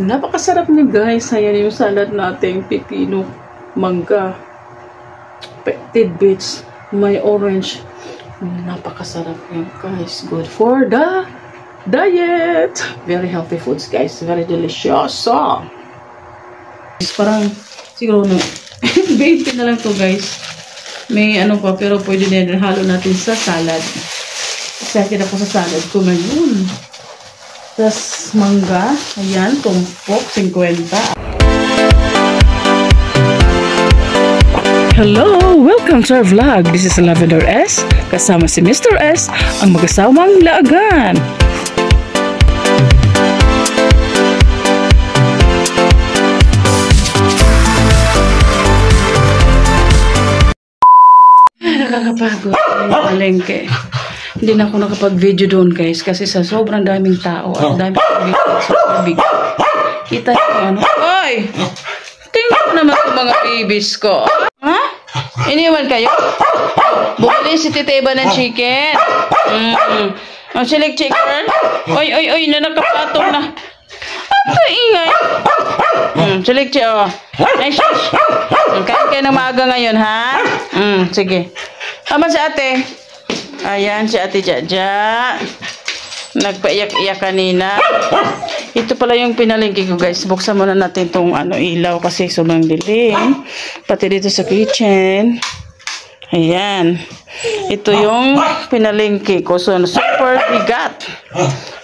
Napakasarap niya guys. Ayan yung salad nating pipino, mangga, tidbits, may orange. Napakasarap yan guys. Good for the diet. Very healthy foods guys. Very delicious. So, parang siguro no, 20 na lang to guys. May ano pa pero pwede na halo natin sa salad. Excited ako sa salad ko ngayon. Tapos mangga, ayan, tumpok, 50. Hello! Welcome to our vlog. This is Lavender S. Kasama si Mr. S, ang mag-asawang laagan. Nakakapagod. Palengke. Hindi na ako nakapag-video doon guys kasi sa sobrang daming tao at daming tubig. Kita nyo ano? Oy! Tingnan mo naman itong mga babies ko. Ha? Iniwan kayo? Bumili si Titeba ng chicken. Ang silik chicken. Oy, na nakapatong na. Ito ingay. Silik chicken. Oh. Ay, shush. Kain kayo ng maaga ngayon ha? Sige. Tama si ate. Ayan, si Ate Jaja. Nagpaiyak-iyak kanina. Ito pala yung pinalingki ko, guys. Buksan muna natin itong ilaw kasi sobrang dilim. Pati dito sa kitchen. Ayan. Ito yung pinalingki ko. So, super bigat.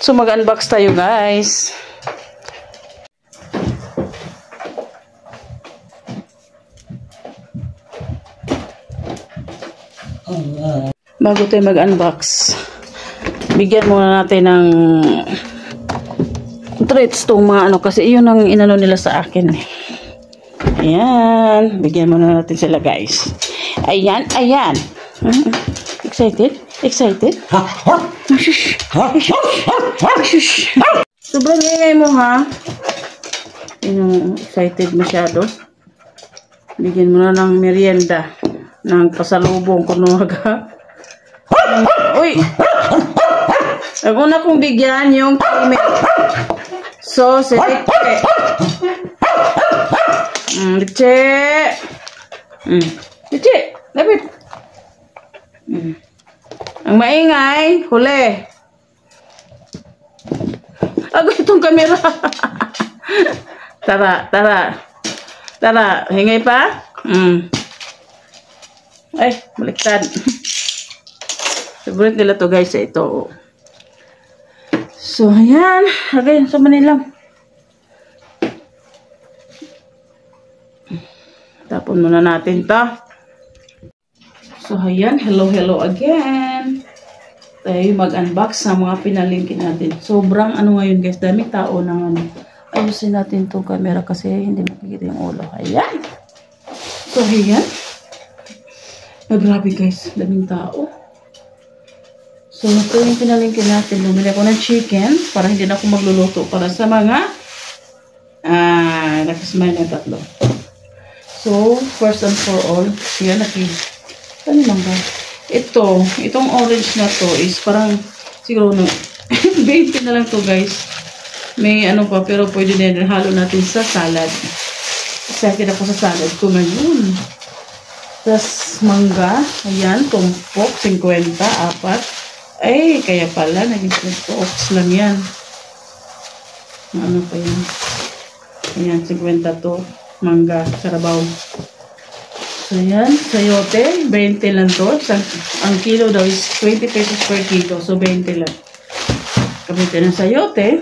So, mag-unbox tayo, guys. Bago tayo mag-unbox, bigyan muna natin ng treats itong mga kasi iyon ang inano nila sa akin. Ayan, bigyan muna natin sila guys. Ayan. Excited? Shush. Sobrang ingay mo ha. Excited masyado. Bigyan mo na ng merienda, ng pasalubong kunuhaga. Uy! Ako na kong bigyan yung creamer. So, si Liche. Liche! Lapit! Ang maingay, huli. Ako itong kamera. Tara, hingay pa? Ay, baliktad. Favorite nila to guys, ito. So, ayan. Okay, sa Manila. Tapon muna natin to. So, ayan. Hello again. Tayo mag-unbox sa mga pinalingki natin. Sobrang ngayon guys, daming tao ng ayusin natin itong camera kasi hindi makikita yung ulo. Ayan. So, ayan. Grabe guys, daming tao. So, ito yung pinalingki natin. Bumili ako ng chicken para hindi na ako magluluto para sa mga nakasmile na tatlo. So, first and for all, yan, ano lang ba? Itong orange na to is parang, siguro, 20 na lang to guys. May pa, pero pwede na halo natin sa salad. Excited ako sa salad ko ngayon. Tapos, mangga, ayan, tumpok, 50, 4. Ay, kaya pala, naging 20 lang yan. Ano pa yan? Ayan, 50 to. Mangga, karabaw. So, yan, sayote, 20 lang to. Ang kilo daw is 20 pesos per kilo. So, 20 lang. Kamitin ng sayote.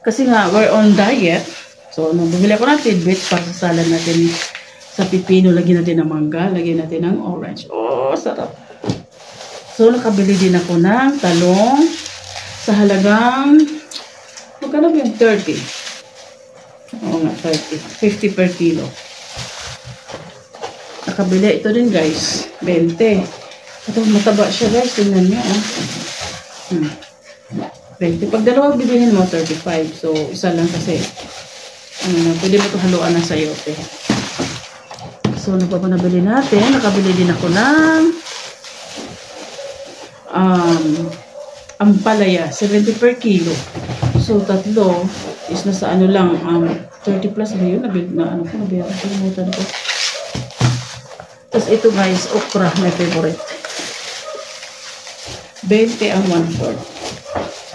Kasi nga, we're on diet. So, bumili ako ng tidbits para sa salad natin. Sa pipino, lagyan natin ng mangga, lagyan natin ng orange. Oh, sarap. So, nakabili din ako ng talong sa halagang, magkano ba yung 30? Oo nga, 30. 50 per kilo. Nakabili ito din guys, 20. Ito, mataba siya guys, tingnan nyo. 20. Pag dalawa bibilhin mo, 35. So, isa lang kasi, pwede mo ito haluan ng sayote. So, ano pa nabili natin? Nakabili din ako ng ampalaya, 70 per kilo. So, tatlo, is nasa ano lang, 30 plus ba yun? Ano ko, nabiyaran ko, namutan ko. Tapos ito guys, okra, my favorite. 20 ang 1/4.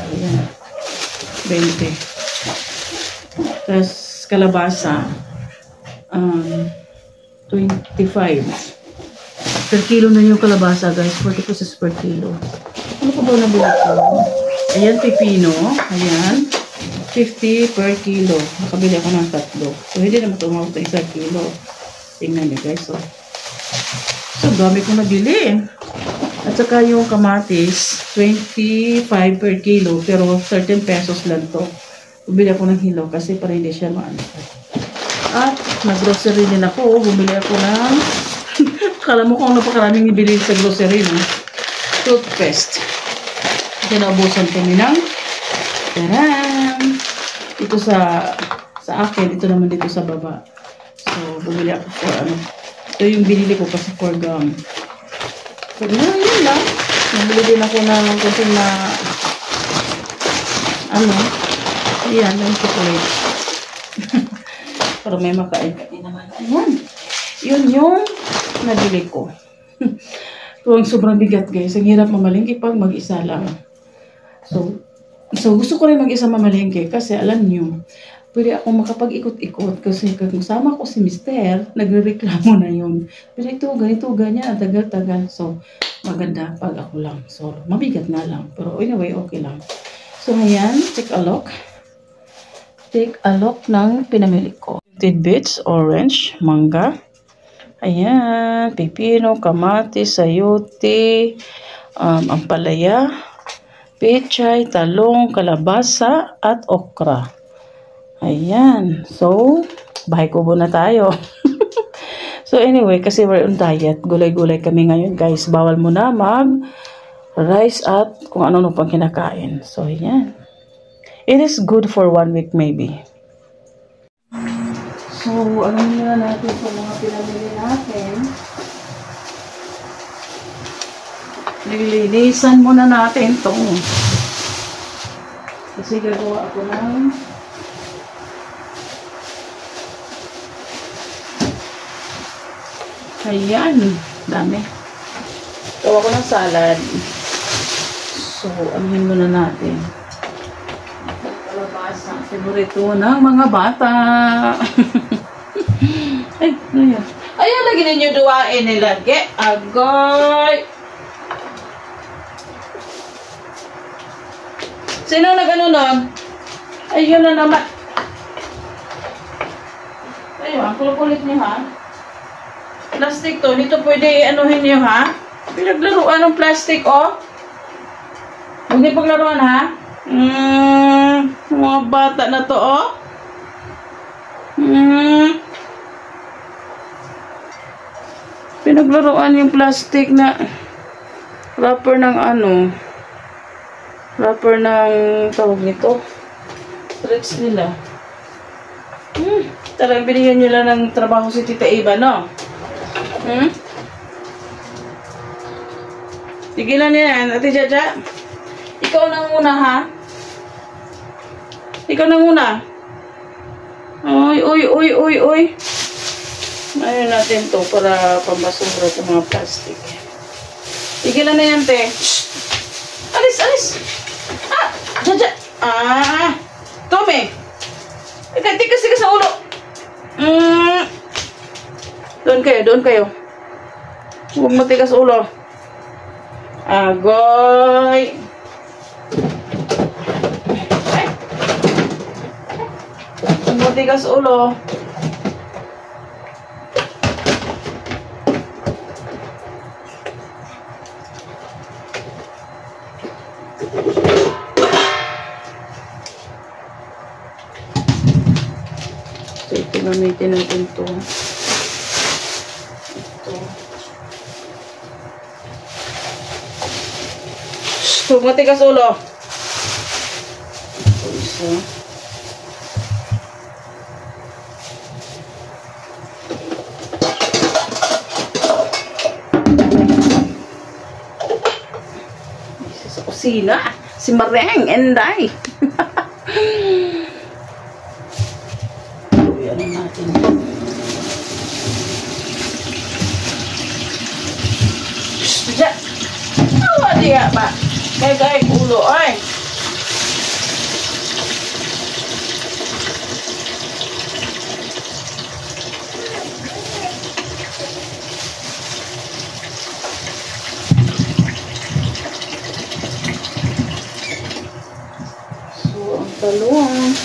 Ayan. 20. Tapos kalabasa, 25. Per kilo na yung kalabasa guys, 40 pesos per kilo. Ano pa ba nabili ko? Ayan, pipino. Ayan. 50 per kilo. Nakabili ako ng 3. So, hindi naman tumawag sa 1 kilo. Tingnan nyo guys. So, dami ko nabili. At saka yung kamatis, 25 per kilo. Pero 13 pesos lang to. Bumili ako ng hilo kasi para hindi siya maano. At nag-grocery din ako. Bumili ako ng kala mo kung napakaraming ibili sa grocery, no? Toothpaste. Kinaubusan kami ng taran! Ito sa akin, ito naman dito sa baba. So, bumili ako for ano. Ito yung binili ko kasi for gum. So, yun lang. Nabili din ako ng kasi na ano, ayan, yung chocolate. Para may makain-kain naman. Ayan. Yun yung nabili ko. Ito ang sobrang bigat guys. Ang hirap mamalingki pag mag-isa lang. So gusto ko rin mag-isa mamalingki kasi alam nyo, pwede ako makapag-ikot-ikot kasi kasama ko si Mister, nagre-reklamo na yun. Pero ito, ganito, ganyan, tagal-tagal. So, maganda pag ako lang. So, mabigat na lang. Pero anyway, okay lang. So, ayan, take a look. Take a look ng pinamili ko. Tidbits, orange, mangga. Ayan, pipino, kamatis, sayote, ampalaya, pechay, talong, kalabasa, at okra. Ayan. So, bahay kubo na tayo. So, anyway, kasi we're on diet. Gulay-gulay kami ngayon, guys. Bawal mo na mag-rice at kung ano-ano pang kinakain. So, ayan. It is good for 1 week maybe. So, alam na natin sa mga pinamili natin. Nililisan muna natin ito. Kasi gagawa ako ng ayan, dami. Gawa ko ng salad. So, anuhin muna natin. Kalabasa, favorito ng mga bata. Ay, ano yan? Ayan, lagi ninyo duwain nilagay. Agoy! Sino nag-ano nun? Ayun na naman. Ayun, ang kulit niyo ha. Plastic to. Dito pwede anuhin niyo ha. Pinaglaruan ng plastic oh. Hindi paglaruan ha. Mga bata na to oh. Pinaglaruan yung plastic na wrapper ng ano. Wrapper ng tawag nito. Treats nila. Talagang binigyan nyo lang ng trabaho si Tita Eva, no? Tigilan niya yan, Ate Jaja. Ikaw na muna, ha? Ikaw na muna. Uy. Ayun natin to para pambasura sa mga plastic. Tigilan na yan, te. Alis. Jaja. Tome. Tigas sa ulo. Doon kayo. Huwag matigas ulo. Agoy. Huwag matigas ulo. So, ito gamitin natin ito. Huwag matigas ulo. Ito isa. Isa sa kusina. Si Mareng and I. natin. Diyan! Awa diya ba? Kaya ulo, ay! So, ang talong.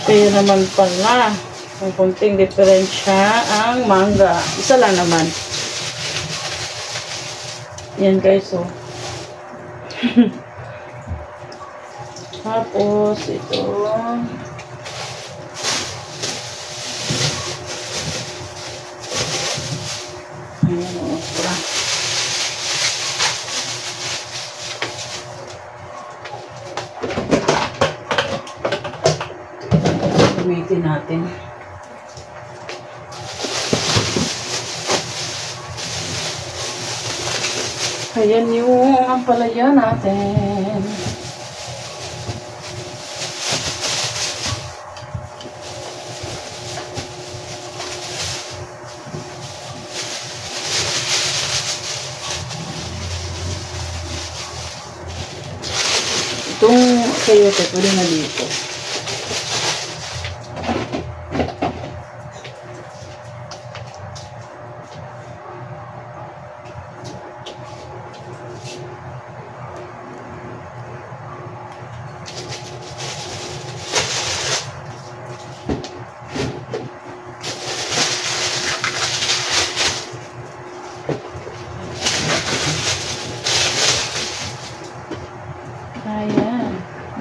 Kaya naman pala, may konting diferensya ang mangga. Isa lang naman. Yan guys, oh. Tapos, ito. Ayan, oh. Gamitin natin. Ayan yung ampalaya natin. Itong sayote, pwede na dito. Ayan.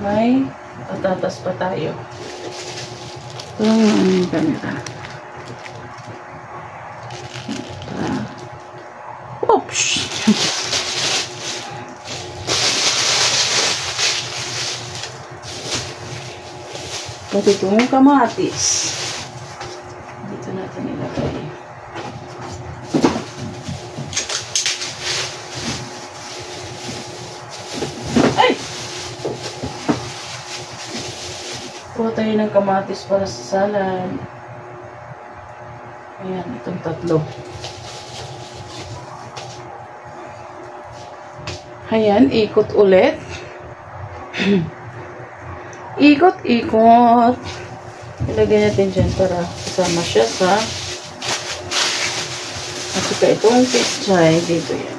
May patatas pa tayo. Ito ang camera. Oops! Pati itong kamatis. Dito natin ilagay. Ay! Kuha tayo ng kamatis para sa salad. Ayan, itong tatlo. Ayan, ikot ulit. Ikot-ikot. Ilagay natin dyan para kasama siya sa at saka itong pichay. Dito yan.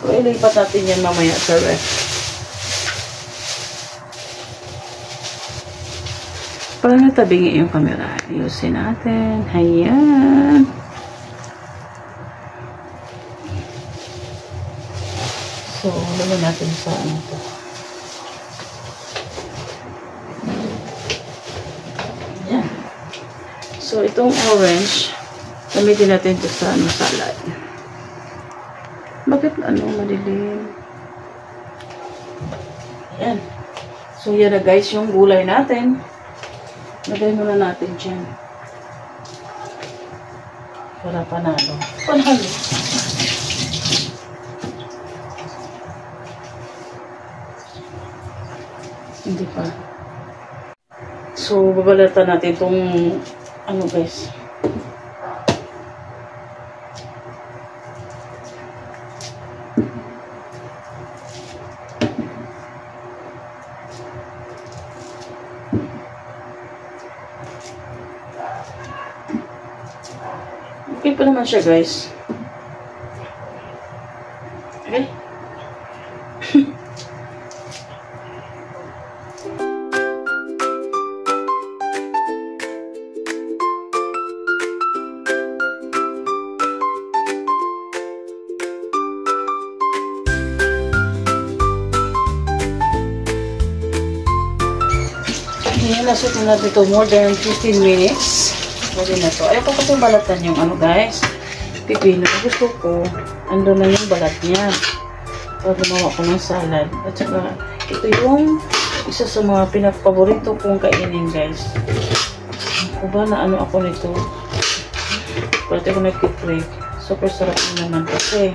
So, ilipat natin yan mamaya sa ref. Para natabingi yung camera. Ayusin natin. Ayan. So, lagyan natin sa ano to. Ayan. So, itong orange, gamitin natin ito sa ano, salad. Bakit ano, madilim? Ayan. So, yan na guys, yung gulay natin. Lagay muna natin dyan. Para panalo. Panalo. Hindi pa. So, babalatan natin itong ano guys. Okay pa naman siya guys. Okay? Nasot na natin ito more than 15 minutes. Pwede na ito. Ayaw ko kasi balatan yung ano guys. Pipino. Gusto ko. Ando na yung balat niya. para gumawa ko ng salad. At saka, ito yung isa sa mga pinakapaborito kong kainin, guys. Kung ba na ano ako nito, pati ko nag-click. Super sarap naman kasi.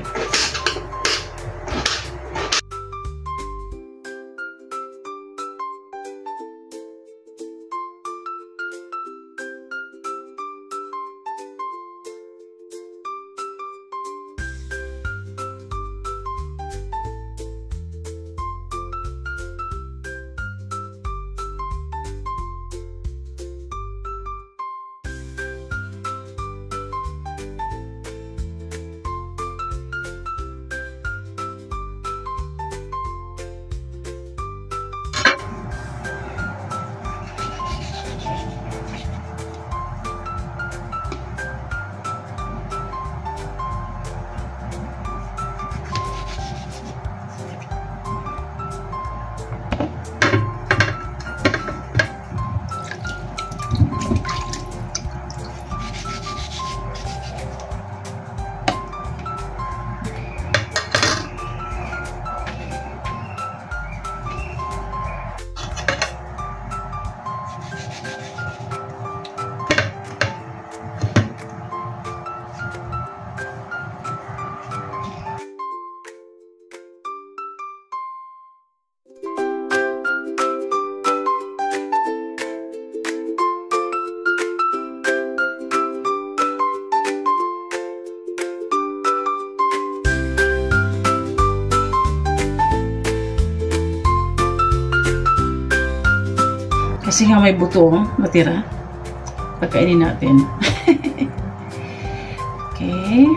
Kasi nga may buto natira. Pagkainin natin. Okay.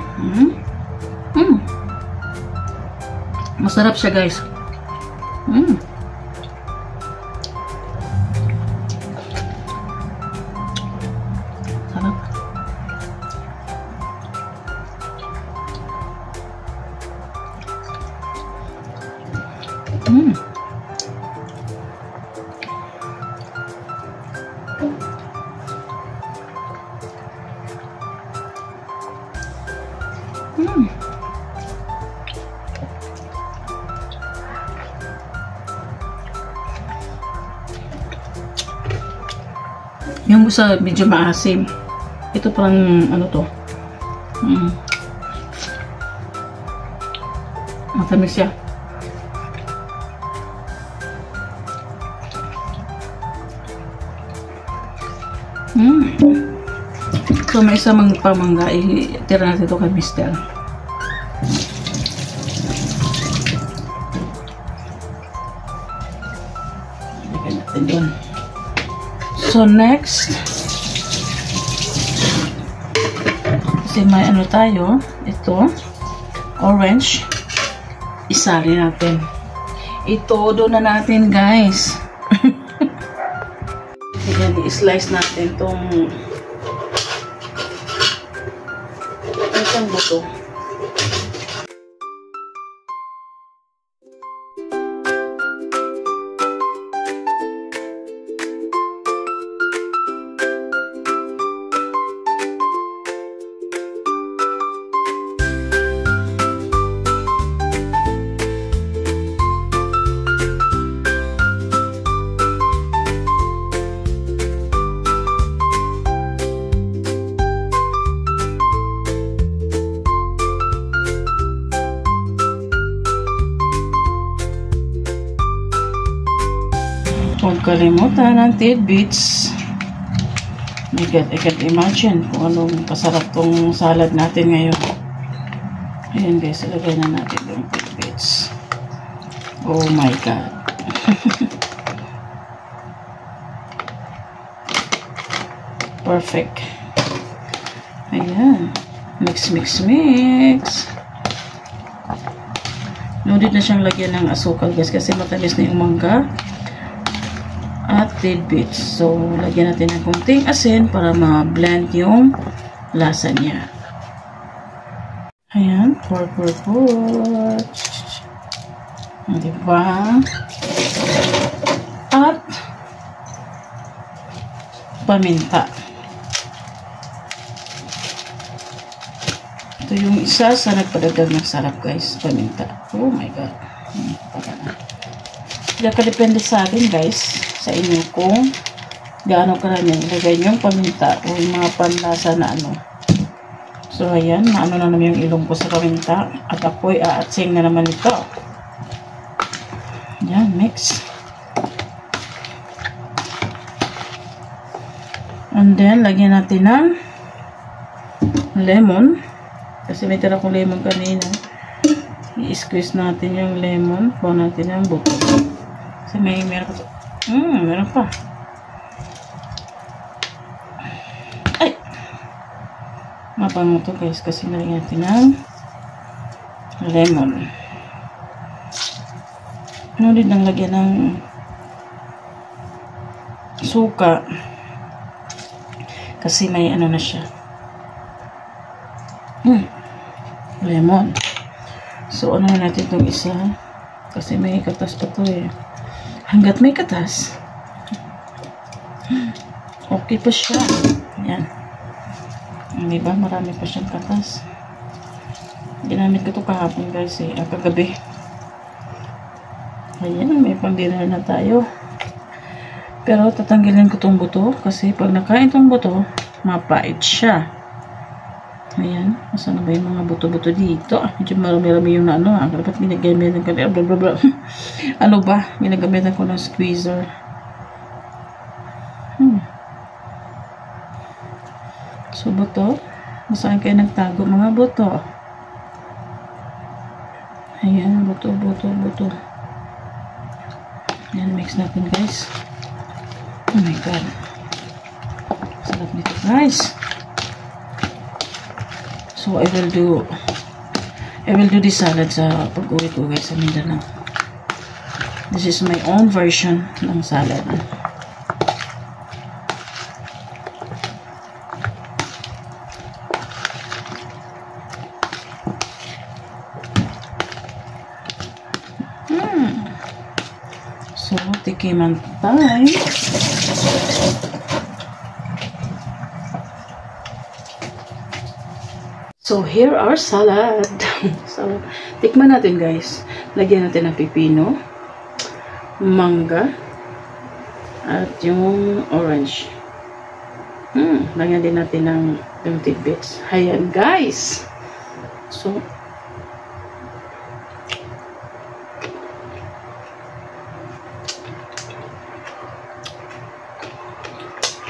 Masarap siya, guys. Sarap. Yung busa medyo maasim. Ito parang ano to. Matamis siya. So may isa pamangga, itira natin ito kay Mister. Lagyan natin doon. So next, kasi may ano tayo, ito, orange, isali natin. Itodo na natin, guys. Yan, i-slice natin itong isang buto. Huwag kalimutan ng tidbits. I can imagine kung anong kasarap tong salad natin ngayon. Ayan, guys, ilagay na natin yung tidbits. Oh my God. Perfect. Ayan. Mix. No need na siyang lagyan ng asukal, guys, kasi matamis na yung mangga at tidbits. So, lagyan natin ng konting asin para ma-blend yung lasa niya. Ayan, pour. Diba? At paminta. Ito yung isa sa nagpadagdag ng sarap guys, paminta. Oh my god. Depende sa atin guys, sa inyo kung gaano karami ilagay yung paminta o yung mga panlasa na ano. So ayan, maano na naman yung ilong ko sa paminta at ako'y aatsing na naman ito. Yan, mix. And then, lagyan natin ng lemon. Kasi may tira kong lemon kanina. I-squeeze natin yung lemon. Kuha natin yung buto. Kasi meron pa. Meron pa. Ay! Mabango to guys. Kasi nalagyan natin ng lemon. Ano din ang lagyan ng suka. Kasi may ano na siya. Lemon. So, ano na natin itong isa. Kasi may katas pa to eh. Hanggat may katas. Okay pa siya. Ayan. Diba? Marami pa siyang katas. Ginamit ko ito kahapon guys eh. Kagabi. Ayan. May pang-dinner na tayo. Pero tatanggalin ko itong buto. Kasi pag nakain itong buto, mapait siya. Ayan. Masa na ba yung mga buto-buto dito? Medyo marami-rami yung ano. Dapat ginagamitan ko. Blablabla. Ano ba? Ginagamitan ko ng squeezer. So, buto. Masaan kayo nagtago mga buto? Ayan. Buto. Ayan. Mix natin guys. Oh my god. Sarap nito guys. So I will do this salad sa pag-uwi ko guys sa Mindanao. This is my own version ng salad. So tikiman time. So, here our salad. So, tikman natin guys. Lagyan natin ng pipino, mangga, at yung orange. Lagyan din natin ng yung tidbits. Ayan guys. So,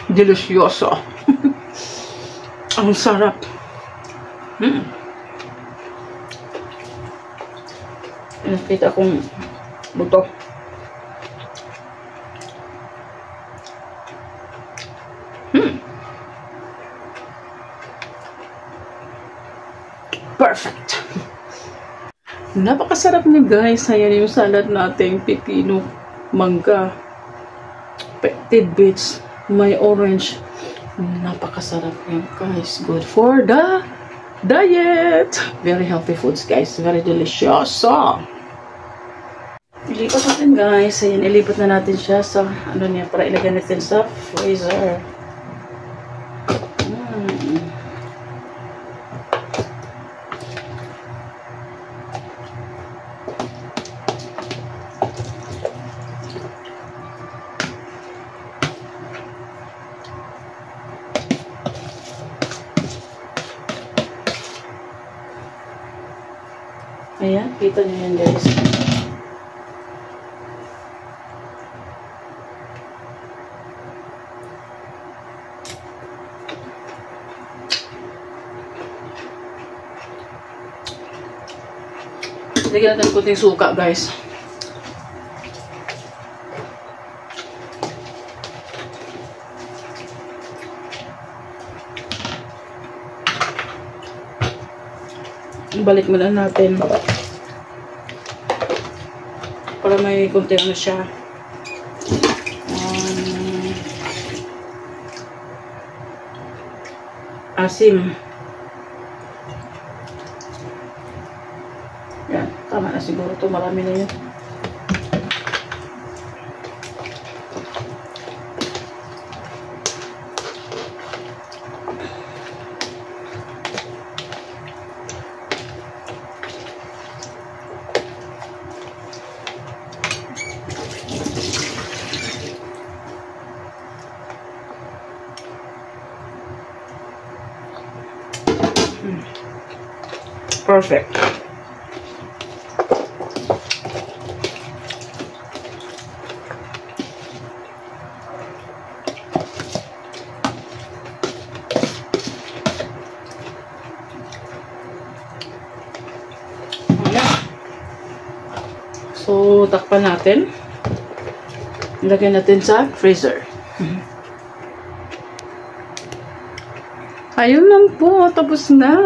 delicioso. Ang sarap. Nakita kong buto. Perfect. Napakasarap niya guys. Ayan yung salad natin. Pipino, mangga, tidbits, may orange. Napakasarap yan guys. Good for the diet. Very healthy foods guys. Very delicious. So, ilipat natin guys. Ayan, ilipat na natin siya sa ano niya para ilagay natin sa freezer. Ayan, kita nyo yan guys. Lagyan natin kunting suka guys. Balik mo na natin para may kunti ano siya asim. Yan, tama na siguro to, marami na yun. Perfect. So, takpan natin. Ilagay natin sa freezer. Ayun lang po. Tapos na.